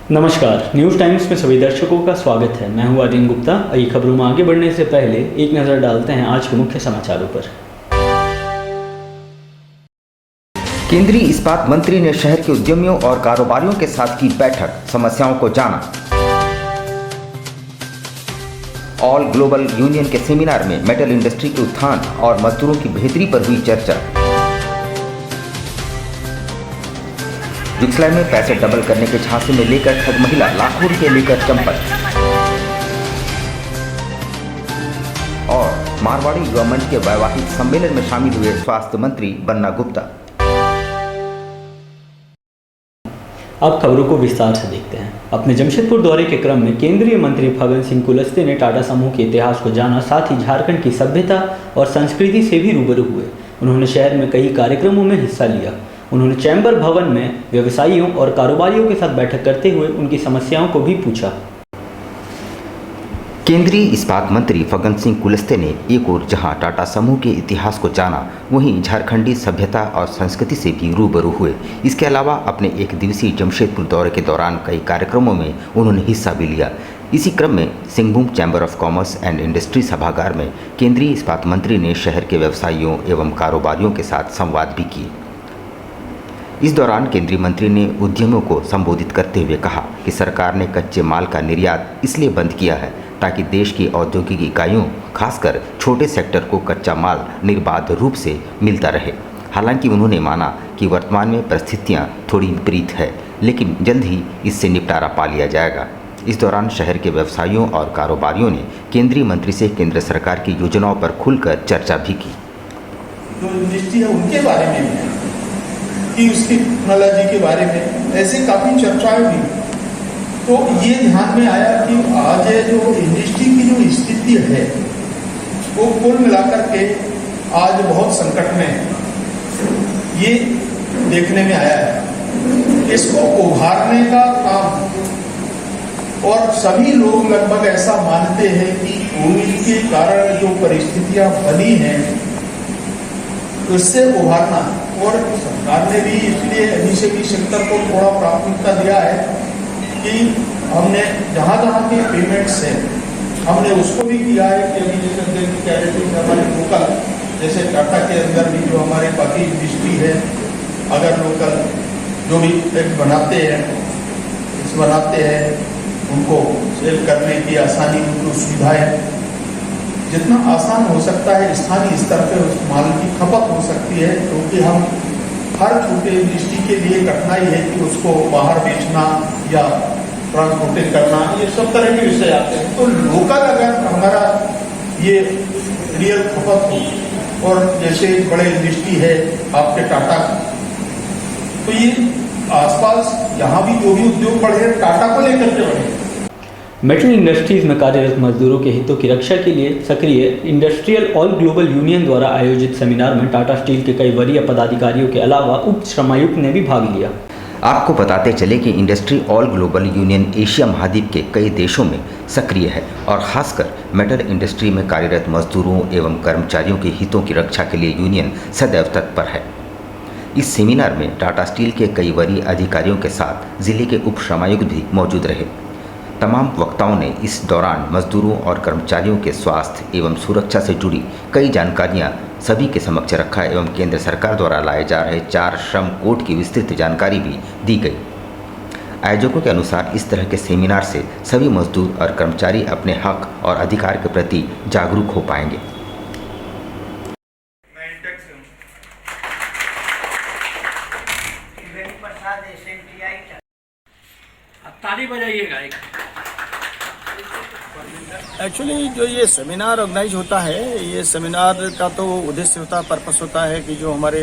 नमस्कार, news times में सभी दर्शकों का स्वागत है। मैं हूं आर्यन गुप्ता। आइए खबरों में आगे बढ़ने से पहले एक नज़र डालते हैं आज के मुख्य समाचारों पर। केंद्रीय इस्पात मंत्री ने शहर के उद्यमियों और कारोबारियों के साथ की बैठक, समस्याओं को जाना। ऑल ग्लोबल यूनियन के सेमिनार में मेटल इंडस्ट्री के उत्थान और मजदूरों की बेहतरी पर हुई चर्चा। जुगसलाई में पैसे डबल करने के झांसे में लेकर ठग महिला लाखों रुपए लेकर चंपत। और मारवाड़ी युवा मंच के वैवाहिक सम्मेलन में शामिल हुए स्वास्थ्य मंत्री बन्ना गुप्ता। अब खबरों को विस्तार से देखते हैं। अपने जमशेदपुर दौरे के क्रम में केंद्रीय मंत्री फग्गन सिंह कुलस्ते ने टाटा समूह के इतिहास को जाना, साथ ही झारखंड की सभ्यता और संस्कृति से भी रूबरू हुए। उन्होंने शहर में कई कार्यक्रमों में हिस्सा लिया। उन्होंने चैम्बर भवन में व्यवसायियों और कारोबारियों के साथ बैठक करते हुए उनकी समस्याओं को भी पूछा। केंद्रीय इस्पात मंत्री फग्गन सिंह कुलस्ते ने एक ओर जहां टाटा समूह के इतिहास को जाना, वहीं झारखंडी सभ्यता और संस्कृति से भी रूबरू हुए। इसके अलावा अपने एक दिवसीय जमशेदपुर दौरे के दौरान कई कार्यक्रमों में उन्होंने हिस्सा भी लिया। इसी क्रम में Singhbhum chamber of commerce and industry सभागार में केंद्रीय इस्पात मंत्री ने शहर के व्यवसायियों एवं कारोबारियों के साथ संवाद भी किए। इस दौरान केंद्रीय मंत्री ने उद्यमियों को संबोधित करते हुए कहा कि सरकार ने कच्चे माल का निर्यात इसलिए बंद किया है ताकि देश की औद्योगिक इकाइयों, खासकर छोटे सेक्टर को कच्चा माल निर्बाध रूप से मिलता रहे। हालांकि उन्होंने माना कि वर्तमान में परिस्थितियां थोड़ी विपरीत है, लेकिन जल्द ही इससे निपटारा पा लिया जाएगा। इस दौरान शहर के व्यवसायियों और कारोबारियों ने केंद्रीय मंत्री से केंद्र सरकार की योजनाओं पर खुलकर चर्चा भी की। जो इंडस्ट्री है उनके बारे में कि उसकी टेक्नोलॉजी के बारे में ऐसे काफ़ी चर्चाएं हुई, तो ये ध्यान में आया कि आज जो इंडस्ट्री की जो स्थिति है वो कुल मिलाकर के आज बहुत संकट में है, ये देखने में आया है। इसको उभारने का काम, और सभी लोग लगभग ऐसा मानते हैं कि कोविड के कारण जो परिस्थितियां बनी हैं उससे उभारना, और सरकार ने भी इसलिए निजी सेक्टर को थोड़ा प्राथमिकता दिया है कि हमने जहाँ जहाँ के पेमेंट्स हैं हमने उसको भी किया है कि अभी जैसे कैरेटिंग हमारे लोकल, जैसे टाटा के अंदर भी जो हमारे बाकी इंडस्ट्री है, अगर लोकल जो भी बनाते हैं उनको सेल करने की आसानी, उनको सुविधाएं जितना आसान हो सकता है स्थानीय स्तर पे उस माल की खपत हो सकती है, क्योंकि हम हर छोटे इंडस्ट्री के लिए कठिनाई है कि उसको बाहर बेचना या ट्रांसपोर्टिंग करना, ये सब तरह के विषय आते हैं। तो लोकल अगर हमारा ये रियल खपत हो, और जैसे बड़े इंडस्ट्री है आपके टाटा, तो ये आसपास यहाँ भी जो भी उद्योग बढ़े टाटा को लेकर के बढ़े। मेटल इंडस्ट्रीज में कार्यरत मजदूरों के हितों की रक्षा के लिए सक्रिय इंडस्ट्रियल ऑल ग्लोबल यूनियन द्वारा आयोजित सेमिनार में टाटा स्टील के कई वरीय पदाधिकारियों के अलावा उप श्रमायुक्त ने भी भाग लिया। आपको बताते चले कि industry all global union Asia महाद्वीप के कई देशों में सक्रिय है और खासकर मेटल इंडस्ट्री में कार्यरत मजदूरों एवं कर्मचारियों के हितों की रक्षा के लिए यूनियन सदैव तत्पर है। इस सेमिनार में टाटा स्टील के कई वरीय अधिकारियों के साथ जिले के उप श्रमायुक्त भी मौजूद रहे। तमाम वक्ताओं ने इस दौरान मजदूरों और कर्मचारियों के स्वास्थ्य एवं सुरक्षा से जुड़ी कई जानकारियां सभी के समक्ष रखा एवं केंद्र सरकार द्वारा लाए जा रहे 4 श्रम कोड की विस्तृत जानकारी भी दी गई। आयोजकों के अनुसार इस तरह के सेमिनार से सभी मजदूर और कर्मचारी अपने हक और अधिकार के प्रति जागरूक हो पाएंगे। ताली बजाइएगा। एक्चुअली जो ये सेमिनार ऑर्गेनाइज होता है, ये सेमिनार का तो उद्देश्य होता है, पर्पस होता है कि जो हमारे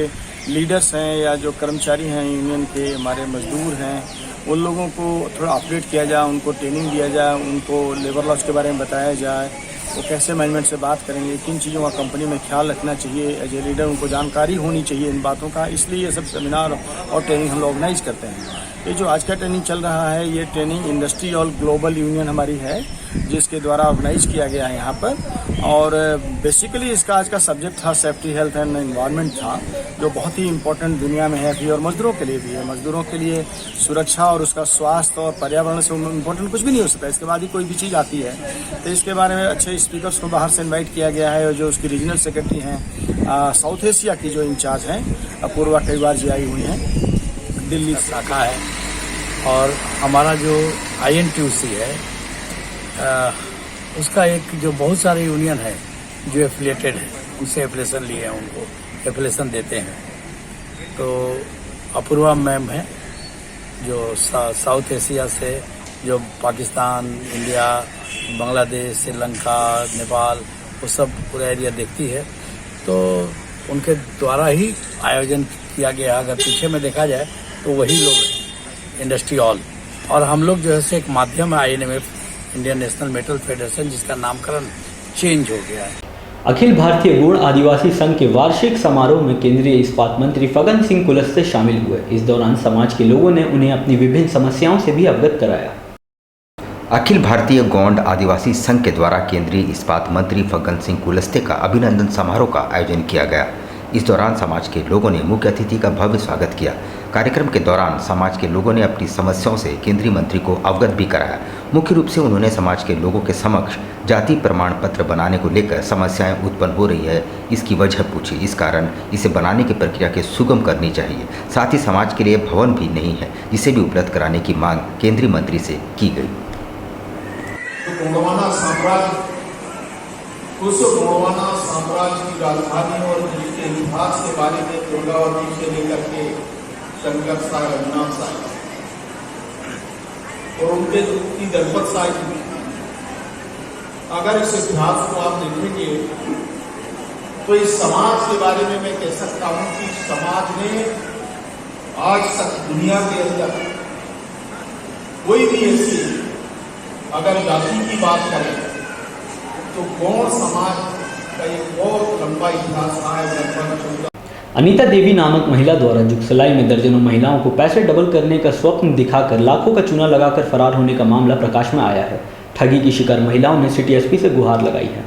लीडर्स हैं या जो कर्मचारी हैं यूनियन के, हमारे मजदूर हैं, उन लोगों को थोड़ा अपडेट किया जाए, उनको ट्रेनिंग दिया जाए, उनको लेबर लॉज के बारे में बताया जाए, वो कैसे मैनेजमेंट से बात करेंगे, किन चीज़ों का कंपनी में ख्याल रखना चाहिए, एज ए लीडर उनको जानकारी होनी चाहिए इन बातों का। इसलिए ये सब सेमिनार और ट्रेनिंग हम लोग ऑर्गेनाइज करते हैं। ये जो आज का ट्रेनिंग चल रहा है, ये training industry all global union हमारी है, जिसके द्वारा ऑर्गेनाइज किया गया है यहाँ पर। और बेसिकली इसका आज का सब्जेक्ट था सेफ्टी, हेल्थ एंड एनवायरनमेंट था, जो बहुत ही इम्पोर्टेंट दुनिया में है अभी, और मजदूरों के लिए भी है। मजदूरों के लिए सुरक्षा और उसका स्वास्थ्य और पर्यावरण से इम्पोर्टेंट कुछ भी नहीं हो सकता, इसके बाद ही कोई भी चीज़ आती है। तो इसके बारे में अच्छे स्पीकर्स को बाहर से इन्वाइट किया गया है, और जो उसकी रीजनल सेक्रेटरी हैं साउथ एशिया की जो इंचार्ज हैं अपूर्वा टेवार जी आई हुई हैं। दिल्ली शाखा है, और हमारा जो INTUC है उसका एक जो बहुत सारे यूनियन है जो एफिलिएटेड है, उनसे एफिलेशन लिए हैं, उनको एफिलेशन देते हैं। तो अपूर्वा मैम है जो साउथ एशिया से, जो पाकिस्तान, इंडिया, बांग्लादेश, श्रीलंका, नेपाल, वो सब पूरा एरिया देखती है। तो उनके द्वारा ही आयोजन किया गया। अगर पीछे में देखा जाए तो वही लोग हैं, इंडस्ट्री ऑल, और हम लोग जो है एक माध्यम है INMF, Indian national metal federation, जिसका नामकरण चेंज हो गया है। अखिल भारतीय गौड़ आदिवासी संघ के वार्षिक समारोह में केंद्रीय इस्पात मंत्री फग्गन सिंह कुलस्ते शामिल हुए। इस दौरान समाज के लोगों ने उन्हें अपनी विभिन्न समस्याओं से भी अवगत कराया। अखिल भारतीय गौंड आदिवासी संघ के द्वारा केंद्रीय इस्पात मंत्री फग्गन सिंह कुलस्ते का अभिनंदन समारोह का आयोजन किया गया। इस दौरान समाज के लोगों ने मुख्य अतिथि का भव्य स्वागत किया। कार्यक्रम के दौरान समाज के लोगों ने अपनी समस्याओं से केंद्रीय मंत्री को अवगत भी कराया। मुख्य रूप से उन्होंने समाज के लोगों के समक्ष जाति प्रमाण पत्र बनाने को लेकर समस्याएं उत्पन्न हो रही है, इसकी वजह पूछी। इस कारण इसे बनाने की प्रक्रिया के सुगम करनी चाहिए। साथ ही समाज के लिए भवन भी नहीं है, जिसे भी उपलब्ध कराने की मांग केंद्रीय मंत्री से की गई। उस गोंडवाना साम्राज्य की राजधानी और जिसके इतिहास के बारे में दुर्गावती से लेकर के शंकर साय, रघुनाथ साय और उनके की दलपत साय की, अगर इस इतिहास को आप देखेंगे तो इस समाज के बारे में मैं कह सकता हूं कि समाज ने आज तक दुनिया के अंदर कोई भी ऐसी अगर जाति की बात करें तो गौड़ समाज का एक बहुत लंबा इतिहास रहा है। लगभग अनीता देवी नामक महिला द्वारा जुगसलाई में दर्जनों महिलाओं को पैसे डबल करने का स्वप्न दिखाकर लाखों का चूना लगाकर फरार होने का मामला प्रकाश में आया है। ठगी की शिकार महिलाओं ने सिटी SP से गुहार लगाई है।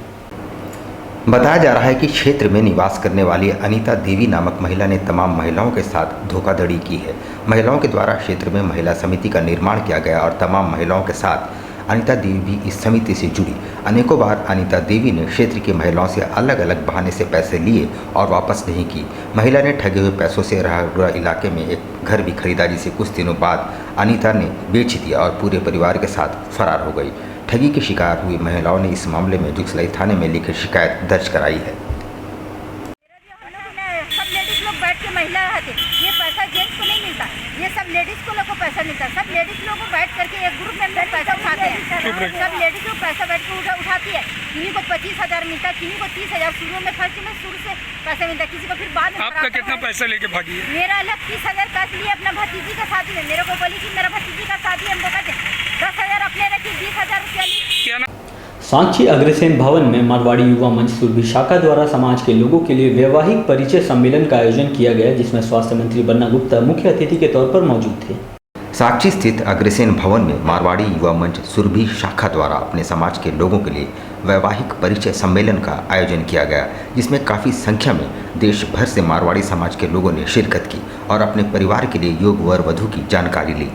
बताया जा रहा है कि क्षेत्र में निवास करने वाली अनीता देवी नामक महिला ने तमाम महिलाओं के साथ धोखाधड़ी की है। महिलाओं के द्वारा क्षेत्र में महिला समिति का निर्माण किया गया और तमाम महिलाओं के साथ अनीता देवी भी इस समिति से जुड़ी। अनेकों बार अनीता देवी ने क्षेत्र की महिलाओं से अलग अलग बहाने से पैसे लिए और वापस नहीं की। महिला ने ठगे हुए पैसों से राहगुड़ा इलाके में एक घर भी खरीदा, जिसे कुछ दिनों बाद अनीता ने बेच दिया और पूरे परिवार के साथ फरार हो गई। ठगी की शिकार हुई महिलाओं ने इस मामले में जुगसलाई थाने में लिखित शिकायत दर्ज कराई है। सब लेडीज लोग बैठ के महिला आते, ये पैसा जेंट्स को नहीं मिलता, ये सब लेडीज को लोग को पैसा मिलता। सब लेडीज लोग को बैठ करके एक ग्रुप में पैसा उठाते हैं। सब लेडीज लोग पैसा बैठ के उठाती है। किसी को 25,000 मिलता, किसी को 30,000। शुरू में फर्स्ट में शुरू से पैसा मिलता, किसी को फिर बाद में। आपका कितना पैसा लेके भागी है? मेरा अलग 30,000 कैश लिए अपना भतीजी का शादी में। मेरे को बोली कि मेरा भतीजी का शादी हमको कहते 10,000 अपने रखी, 20,000 रुपया ली। सांची अग्रसेन भवन में मारवाड़ी युवा मंच सुरभि शाखा द्वारा समाज के लोगों के लिए वैवाहिक परिचय सम्मेलन का आयोजन किया गया, जिसमें स्वास्थ्य मंत्री बन्ना गुप्ता मुख्य अतिथि के तौर पर मौजूद थे। सांची स्थित अग्रसेन भवन में मारवाड़ी युवा मंच सुरभि शाखा द्वारा अपने समाज के लोगों के लिए वैवाहिक परिचय सम्मेलन का आयोजन किया गया, जिसमें काफ़ी संख्या में देश भर से मारवाड़ी समाज के लोगों ने शिरकत की और अपने परिवार के लिए योग वर वधू की जानकारी ली।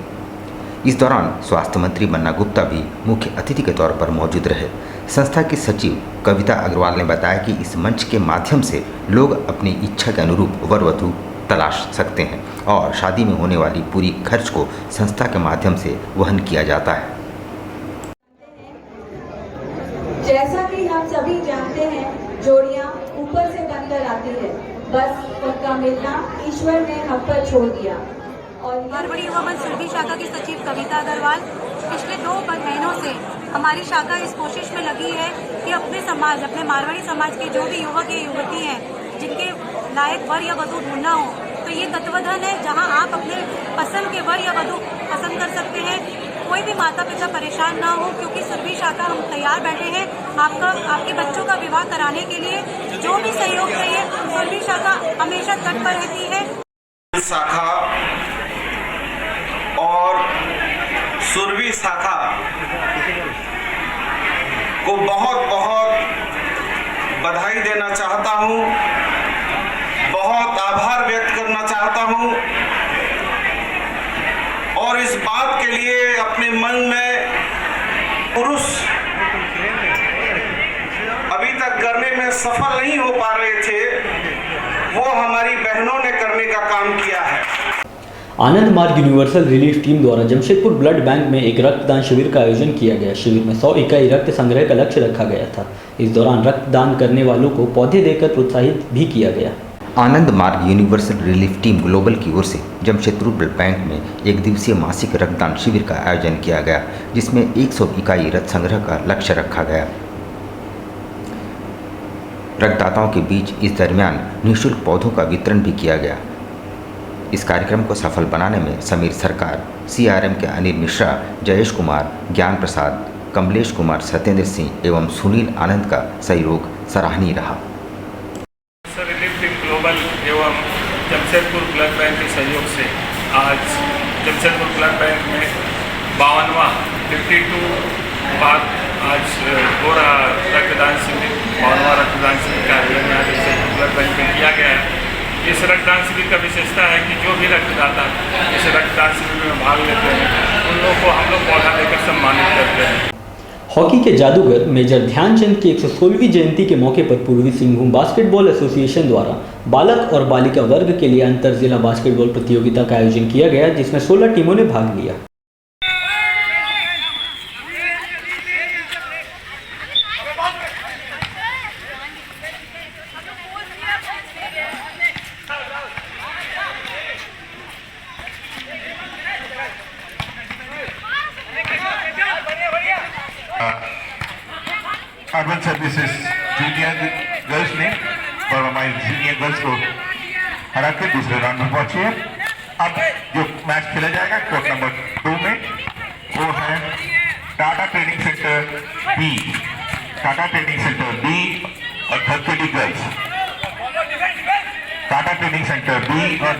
इस दौरान स्वास्थ्य मंत्री बन्ना गुप्ता भी मुख्य अतिथि के तौर पर मौजूद रहे। संस्था की सचिव कविता अग्रवाल ने बताया कि इस मंच के माध्यम से लोग अपनी इच्छा के अनुरूप वर वधू तलाश सकते हैं और शादी में होने वाली पूरी खर्च को संस्था के माध्यम से वहन किया जाता है। जैसा कि हम सभी जानते हैं, जोड़ियां ऊपर से बनकर आती है, बस उनका मिलना ईश्वर ने हम पर छोड़ दिया। और मारवाड़ी युवा मंच सुरभि शाखा की सचिव कविता अग्रवाल, पिछले 2 महीनों से हमारी शाखा इस कोशिश में लगी है कि अपने समाज, अपने मारवाड़ी समाज के जो भी युवक या युवती हैं जिनके लायक वर या वधू ढूंढना हो, तो ये तत्वधन है जहां आप अपने पसंद के वर या वधू पसंद कर सकते हैं। कोई भी माता पिता परेशान ना हो, क्योंकि सुरभि शाखा हम तैयार बैठे हैं आपके बच्चों का विवाह कराने के लिए। जो भी सहयोग चाहिए, सुरभि शाखा हमेशा तट पर रहती है। शाखा और सुरभि शाखा को बहुत बहुत बधाई देना चाहता हूं। बहुत आभार व्यक्त करना चाहता हूं और इस बात के लिए अपने मन में पुरुष अभी तक करने में सफल नहीं हो पा रहे थे, वो हमारी बहनों ने करने का काम किया है। आनंद मार्ग यूनिवर्सल रिलीफ टीम द्वारा जमशेदपुर ब्लड बैंक में एक रक्तदान शिविर का आयोजन किया गया। शिविर में 100 इकाई रक्त संग्रह का लक्ष्य रखा गया था। इस दौरान रक्तदान करने वालों को पौधे देकर प्रोत्साहित भी किया गया। आनंद मार्ग यूनिवर्सल रिलीफ टीम ग्लोबल की ओर से जमशेदपुर ब्लड बैंक में एक दिवसीय मासिक रक्तदान शिविर का आयोजन किया गया, जिसमें 100 इकाई रक्त संग्रह का लक्ष्य रखा गया। रक्तदाताओं के बीच इस दरमियान निःशुल्क पौधों का वितरण भी किया गया। इस कार्यक्रम को सफल बनाने में समीर सरकार, CRM के अनिल मिश्रा, जयेश कुमार, ज्ञान प्रसाद, कमलेश कुमार, सत्येंद्र सिंह एवं सुनील आनंद का सहयोग सराहनीय रहा। रिलीफ टीम ग्लोबल एवं जमशेदपुर ब्लड बैंक के सहयोग से आज जमशेदपुर ब्लड बैंक में 52वां 52 बार आज हो रहा रक्तदान शिविर, 52वां रक्तदान शिविर का आयोजन यहाँ जमशेदपुर ब्लड बैंक में किया गया है। इस रक्तदान शिविर का विशेषता है कि जो भी रक्तदाता इस रक्तदान शिविर में भाग लेते हैं उन लोगों को हम लोग पौधा देकर सम्मानित करते हैं। हॉकी के जादूगर मेजर ध्यानचंद की 116वीं जयंती के मौके पर पूर्वी सिंहभूम बास्केटबॉल एसोसिएशन द्वारा बालक और बालिका वर्ग के लिए अंतर जिला बास्केटबॉल प्रतियोगिता का आयोजन किया गया, जिसमें 16 टीमों ने भाग लिया। अर्बन सर्विसेज जूनियर गर्ल्स ने और हमारी सीनियर गर्ल्स को हरा के दूसरे राउंड में पहुंची है। अब जो मैच खेला जाएगा कोर्ट नंबर 2 में वो है Tata training centre B, Tata training centre B और धरकेडी girls, Tata training centre B और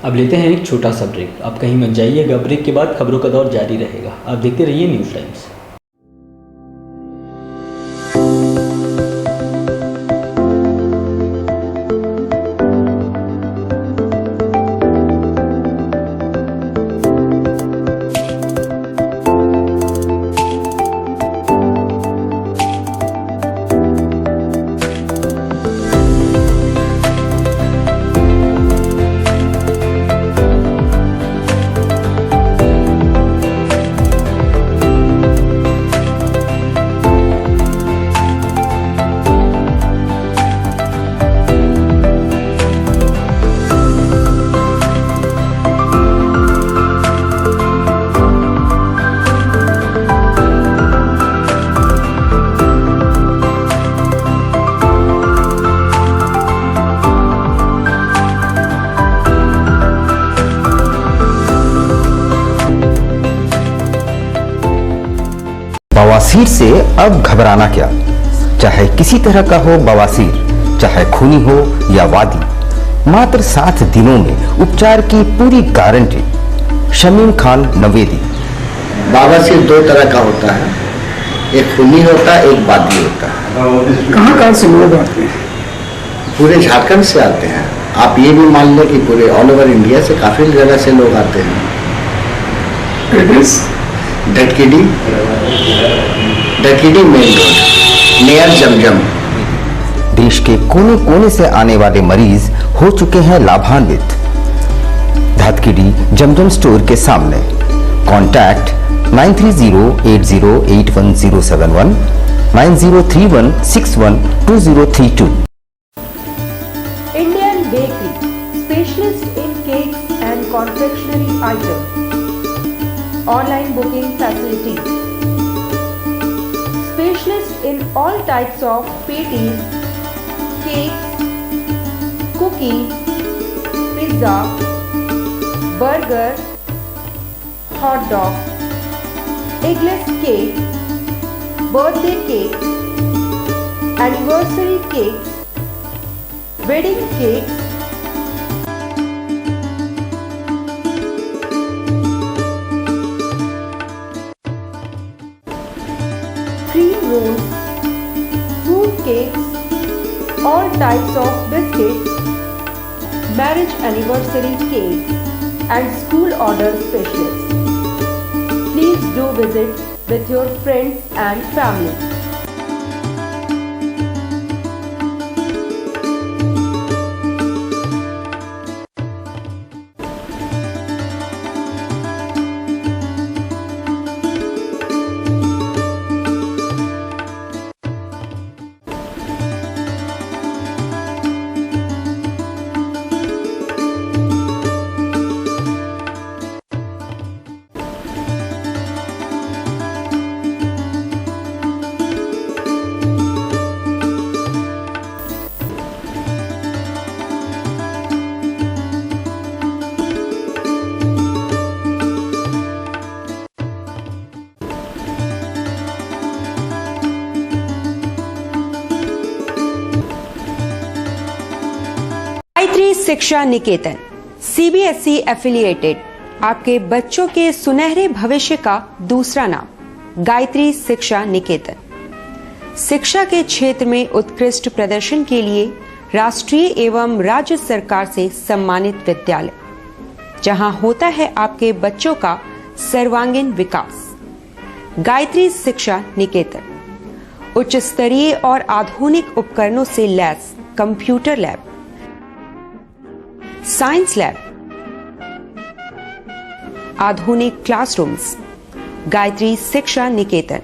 अब लेते हैं एक छोटा सा ब्रेक। आप कहीं मत जाइएगा, ब्रेक के बाद खबरों का दौर जारी रहेगा। आप देखते रहिए न्यूज़ टाइम्स। बवासीर से अब घबराना क्या, चाहे किसी तरह का हो बवासीर, चाहे खूनी हो या वादी, मात्र 7 दिनों में उपचार की पूरी गारंटी। शमीम खान नवेदी। बवासीर 2 तरह का होता है, एक खूनी होता है, एक वादी होता है। कहाँ से लोग आते हैं? पूरे झारखंड से आते हैं। आप ये भी मान लें कि पूरे ऑल ओवर इंडिया से काफी जगह से लोग आते हैं। धटकेडी मेन रोड नियर जमजम। देश के कोने कोने से आने वाले मरीज हो चुके हैं लाभान्वित। धटकेडी जमजम स्टोर के सामने। Contact 9308081071 9031612032। Indian Bakery, specialist in cakes and confectionery items. Online booking facilities. Specialist in all types of patties, cakes, cookies, pizza, burger, hot dog, eggless cake, birthday cake, anniversary cakes, wedding cakes, cream rolls, fruit cakes, all types of biscuits, marriage anniversary cakes, and school order specials. Please do visit with your friends and family. Gayatri शिक्षा निकेतन CBSE affiliated आपके बच्चों के सुनहरे भविष्य का दूसरा नाम गायत्री शिक्षा निकेतन। शिक्षा के क्षेत्र में उत्कृष्ट प्रदर्शन के लिए राष्ट्रीय एवं राज्य सरकार से सम्मानित विद्यालय, जहां होता है आपके बच्चों का सर्वांगीण विकास। गायत्री शिक्षा निकेतन उच्च स्तरीय और आधुनिक उपकरणों से lace computer lab, science lab, आधुनिक क्लासरूम्स। गायत्री शिक्षा निकेतन